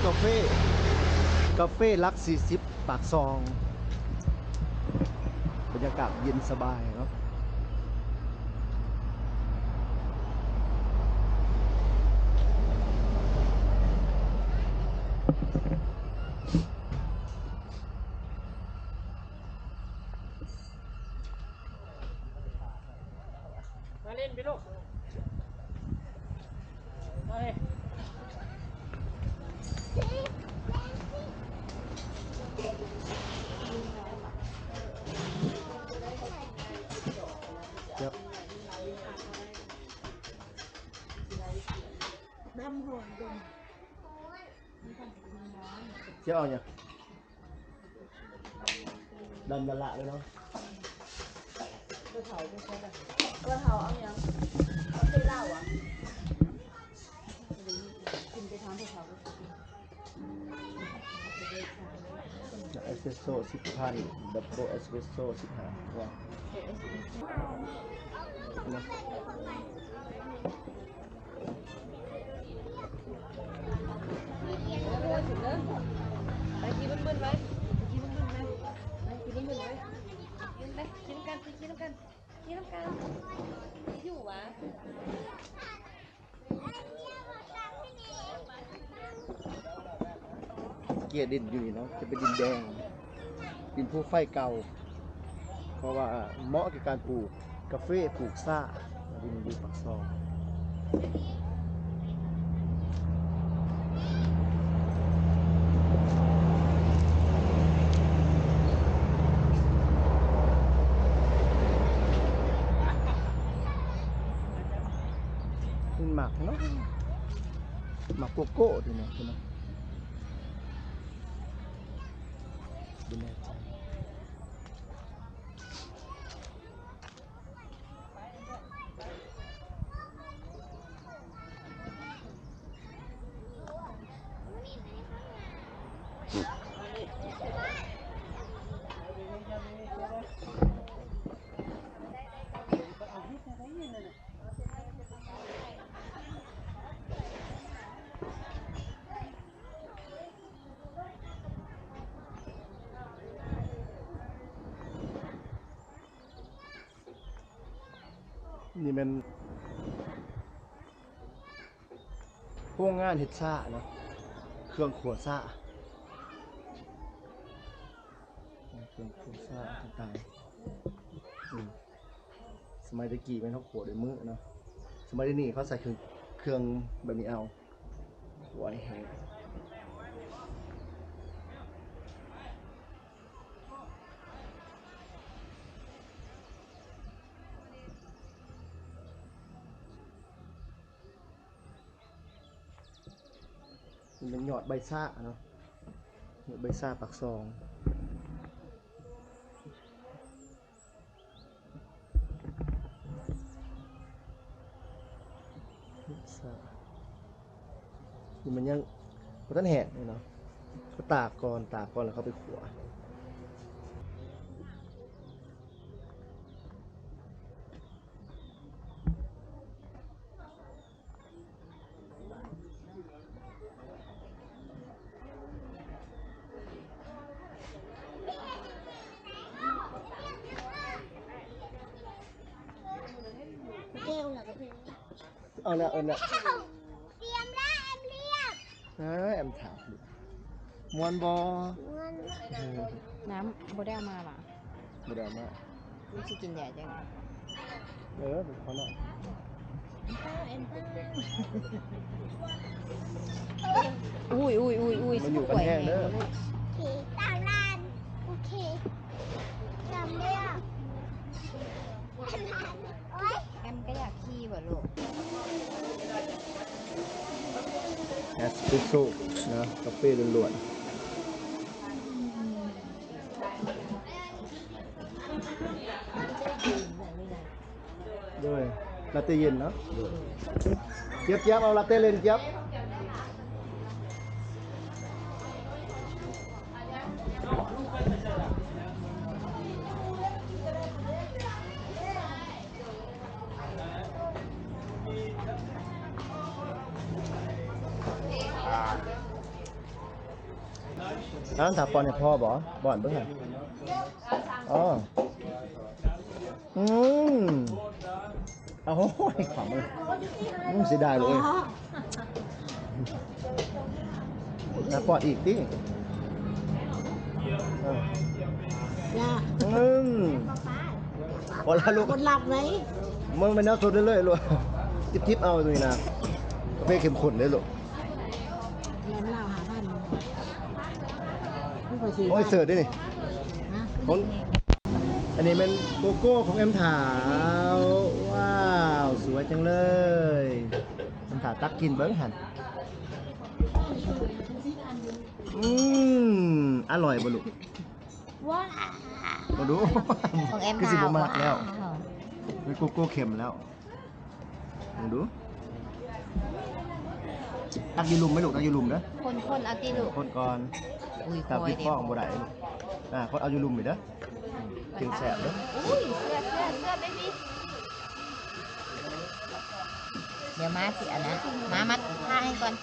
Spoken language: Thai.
กาแฟลัก40ปากซองบรรยากาศเย็นสบายเนาะมาเล่นไปลูกมาเลยน้ำหอมดมเจ้าเนี่ยดำละเลยเนาะกระเถาเอาอย่างเอาไปเล่าอ่ะกินไปทำกระเถาเอสเปรสโซ่10,000ดับเบิลเอสเปรสโซ่15ว้าวไปกินบึ้นๆไว้กินบึ้นๆไหมไปกินบึ้นๆไว้กินไหมกินกันกินกันกินกันอยู่วะเกียร์ดินอยู่นี่เนาะจะเป็นดินแดงดินภูไฟเก่าเพราะว่าเหมาะกับการปลูกกาแฟปลูกซ่าดินอยู่ปากซองหมักเนาะหมักโกโก้ด้วยนะคุณนะดูแน่ใจนี่มันโรงงานเฮ็ดซ่าเนาะเครื่องขัวซ่าเครื่องขัวซ่าต่างๆสมัยตะกี้มันเขาขัวด้วยมือเนาะสมัยนี้เขาใส่เครื่องแบบนี้เอาขัวให้แห้งมันเป็นหยอดใบซ่าเนาะหยอดใบซ่าปักซองนี่มันยังมันต้นแห้งเลยเนาะก็ตากก่อนแล้วเขาไปขัวเอาละเตรียมแล้วแอมถามมวนบอน้ำบ่ได้มาหรอบ่ได้มาไม่ใช่กินใหญ่จังเป็นคนละอุ้ยมันอยู่กันแห้งเด้อตามร้านโอเคจำได้อ่ะแอมก็อยากขี้บ่ลูกเอสเปรสโซ่นะกาแฟล้วนๆด้วยลาเต้เย็นเนาะเจี๊ยบเอาลาเต้เล่นเจี๊ยบ อ้าวถามปอนให้พ่อบ่บ่อนเบิ่งหั่นอ๋อเอาโอ้ยขำเลยเสียดายเลยถามปอนอีกดิ ย่า พอแล้วลูก คนหลับไหม มึงไปนั่งสดได้เลยลูกทิปเอาตรงนี้นะกาแฟเข้มข้นเลยลูก เรียนเล่าหาบ้านไม่ค่อยซื้อ โอ้ยเสิร์ฟด้วยนี่ ฮะ ของอันนี้เป็นโกโก้ของแอมถาวว้าวสวยจังเลยแอมถาตักกินเบิ้งหันอร่อยบ่ลูก ว้า มาดู ของแอม คือสิบ ดาว มากแล้วเป็นโกโก้เค็มแล้วมาดูตักอยูลุมไหมลูกตักอยูลุมนะ คนเอาตีลูก คนก่อน อุ้ย ตัก คอย ที่ เดี ฟ้ ย อ ว งบ่ได้ลูกคนเอาอยูลุมไปเด้อกินแสบเด้อ อุ้ยเสื้อไม่มีเดี๋ยวมาสิอันนะมาท่าให้ก่อน